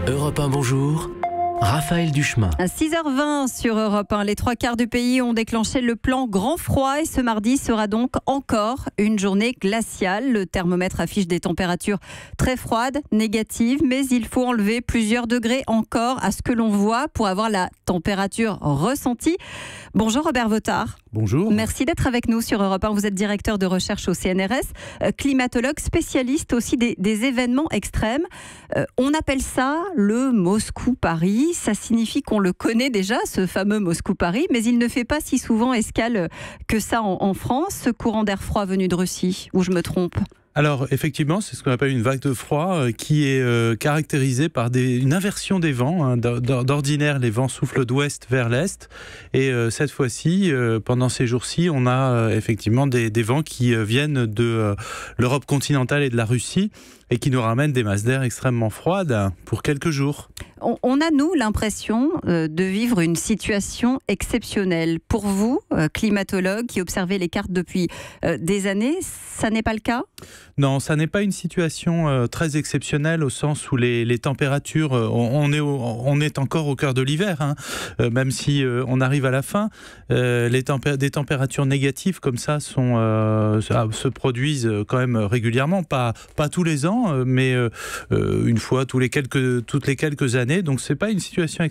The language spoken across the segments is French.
Europe 1, bonjour. Raphaël Duchemin. À 6h20 sur Europe 1, les 3/4 du pays ont déclenché le plan grand froid et ce mardi sera donc encore une journée glaciale. Le thermomètre affiche des températures très froides, négatives, mais il faut enlever plusieurs degrés encore à ce que l'on voit pour avoir la température ressentie. Bonjour Robert Vautard. Bonjour. Merci d'être avec nous sur Europe 1. Vous êtes directeur de recherche au CNRS, climatologue, spécialiste aussi des événements extrêmes. On appelle ça le Moscou-Paris. Ça signifie qu'on le connaît déjà, ce fameux Moscou-Paris, mais il ne fait pas si souvent escale que ça en France, ce courant d'air froid venu de Russie, ou je me trompe ? Alors effectivement, c'est ce qu'on appelle une vague de froid qui est caractérisée par une inversion des vents. D'ordinaire, les vents soufflent d'ouest vers l'est et cette fois-ci, pendant ces jours-ci, on a effectivement des vents qui viennent de l'Europe continentale et de la Russie et qui nous ramènent des masses d'air extrêmement froides pour quelques jours. On a, nous, l'impression de vivre une situation exceptionnelle. Pour vous, climatologue qui observez les cartes depuis des années, ça n'est pas le cas ? Non, ça n'est pas une situation très exceptionnelle au sens où les températures, on est encore au cœur de l'hiver, même si on arrive à la fin. Des températures négatives comme ça se produisent quand même régulièrement, pas tous les ans, mais une fois toutes les quelques années. Donc c'est pas une situation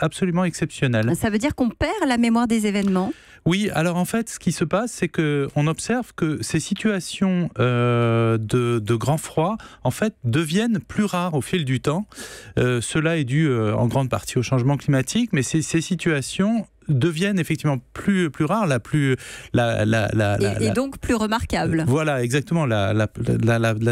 absolument exceptionnelle. Ça veut dire qu'on perd la mémoire des événements ? Oui, alors en fait, ce qui se passe, c'est qu'on observe que ces situations de grand froid, en fait, deviennent plus rares au fil du temps. Cela est dû en grande partie au changement climatique, mais ces situations deviennent effectivement plus rares, et donc plus remarquables. Voilà, exactement. La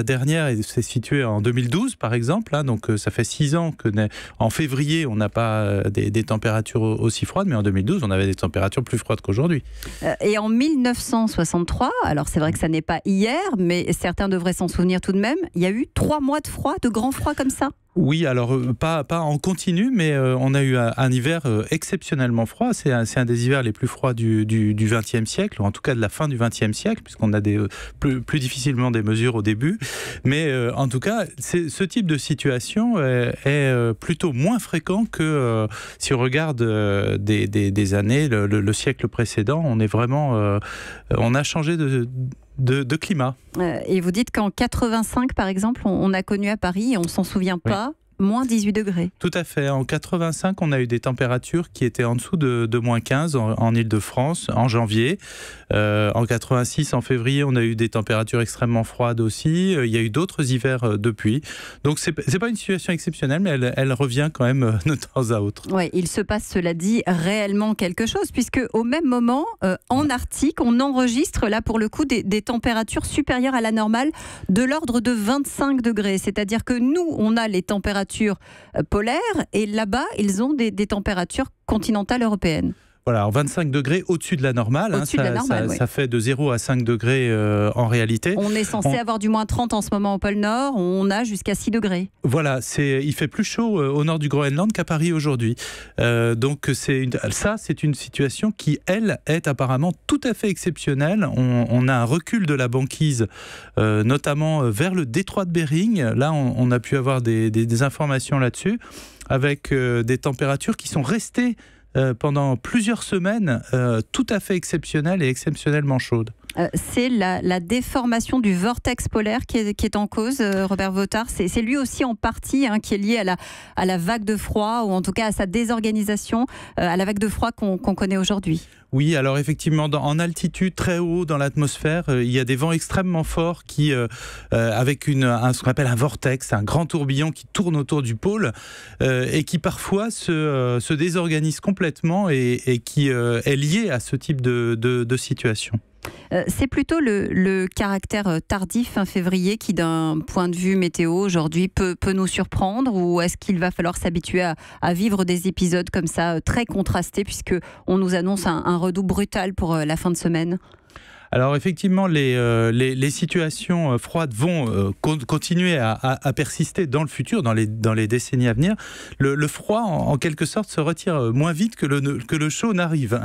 dernière s'est située en 2012, par exemple. Donc ça fait 6 ans qu'en février, on n'a pas des températures aussi froides, mais en 2012, on avait des températures plus froides qu'aujourd'hui. Et en 1963, alors c'est vrai que ça n'est pas hier, mais certains devraient s'en souvenir tout de même, il y a eu 3 mois de froid, de grand froid comme ça ? Oui, alors pas en continu, mais on a eu un hiver exceptionnellement froid. C'est un des hivers les plus froids du XXe siècle, ou en tout cas de la fin du XXe siècle, puisqu'on a plus difficilement des mesures au début. Mais en tout cas, ce type de situation est plutôt moins fréquent que si on regarde des années, le siècle précédent. On a changé de climat. Et vous dites qu'en 85, par exemple, on a connu à Paris, et on ne s'en souvient pas, moins 18 degrés. Tout à fait. En 85, on a eu des températures qui étaient en dessous de moins 15 en Île-de-France, en janvier. En 86, en février, on a eu des températures extrêmement froides aussi. Il y a eu d'autres hivers depuis. Donc, c'est pas une situation exceptionnelle, mais elle revient quand même de temps à autre. Oui, il se passe, cela dit, réellement quelque chose, puisque au même moment, en Arctique, on enregistre, là, pour le coup, des températures supérieures à la normale, de l'ordre de 25 degrés. C'est-à-dire que nous, on a les températures polaires, et là-bas, ils ont des températures continentales européennes. Voilà, 25 degrés au-dessus de la normale. Ça fait de 0 à 5 degrés en réalité. On est censé avoir du moins 30 en ce moment au pôle Nord. On a jusqu'à 6 degrés. Voilà, il fait plus chaud au nord du Groenland qu'à Paris aujourd'hui. Donc c'est une situation qui, elle, est apparemment tout à fait exceptionnelle. On a un recul de la banquise, notamment vers le détroit de Bering. Là, on a pu avoir des informations là-dessus, avec des températures qui sont restées pendant plusieurs semaines tout à fait exceptionnelles et exceptionnellement chaudes. C'est la déformation du vortex polaire qui est en cause, Robert Vautard. C'est lui aussi en partie qui est lié à la vague de froid, ou en tout cas à sa désorganisation, à la vague de froid qu'on connaît aujourd'hui. Oui, alors effectivement, en altitude, très haut dans l'atmosphère, il y a des vents extrêmement forts qui, avec ce qu'on appelle un vortex, un grand tourbillon qui tourne autour du pôle et qui parfois se désorganise complètement et qui est lié à ce type de situation. C'est plutôt le caractère tardif fin février qui, d'un point de vue météo, aujourd'hui peut nous surprendre, ou est-ce qu'il va falloir s'habituer à vivre des épisodes comme ça très contrastés, puisqu'on nous annonce un redout brutal pour la fin de semaine ? Alors effectivement, les situations froides vont continuer à persister dans le futur, dans les décennies à venir. Le froid, en quelque sorte, se retire moins vite que le chaud n'arrive.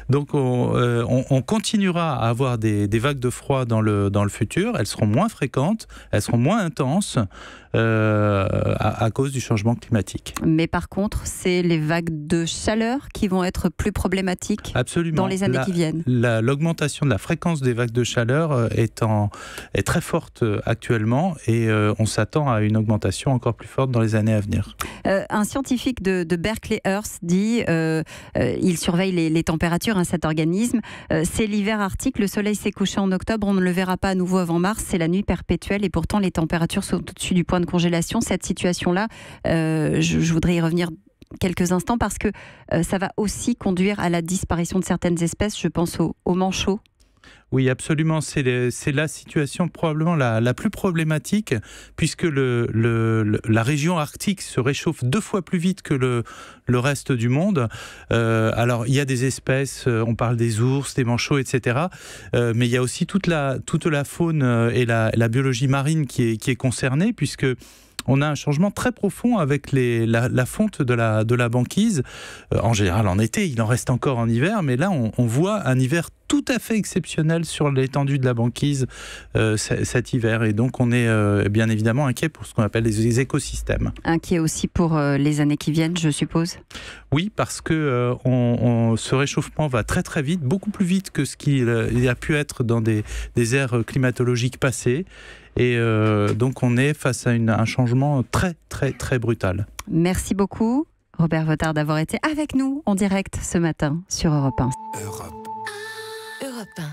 Donc on continuera à avoir des vagues de froid dans le futur. Elles seront moins fréquentes, elles seront moins intenses. à cause du changement climatique. Mais par contre, c'est les vagues de chaleur qui vont être plus problématiques. Absolument. Dans les années qui viennent. L'augmentation de la fréquence des vagues de chaleur est très forte actuellement et on s'attend à une augmentation encore plus forte dans les années à venir. Un scientifique de Berkeley Earth dit, il surveille les températures, cet organisme, c'est l'hiver arctique, le soleil s'est couché en octobre, on ne le verra pas à nouveau avant mars, c'est la nuit perpétuelle et pourtant les températures sont au-dessus du point de congélation. Cette situation-là, je voudrais y revenir quelques instants parce que ça va aussi conduire à la disparition de certaines espèces, je pense aux manchots. Oui, absolument. C'est la situation probablement la plus problématique puisque la région arctique se réchauffe 2 fois plus vite que le reste du monde. Alors, il y a des espèces, on parle des ours, des manchots, etc. Mais il y a aussi toute la faune et la biologie marine qui est concernée puisque on a un changement très profond avec la fonte de la banquise. En général, en été, il en reste encore en hiver, mais là, on voit un hiver tout à fait exceptionnel sur l'étendue de la banquise cet hiver. Et donc, on est bien évidemment inquiet pour ce qu'on appelle les écosystèmes. Inquiet aussi pour les années qui viennent, je suppose. Oui, parce que ce réchauffement va très très vite, beaucoup plus vite que ce qu'il a pu être dans des ères climatologiques passées. Et donc on est face à un changement très très très brutal. Merci beaucoup Robert Votard d'avoir été avec nous en direct ce matin sur Europe 1. Europe 1.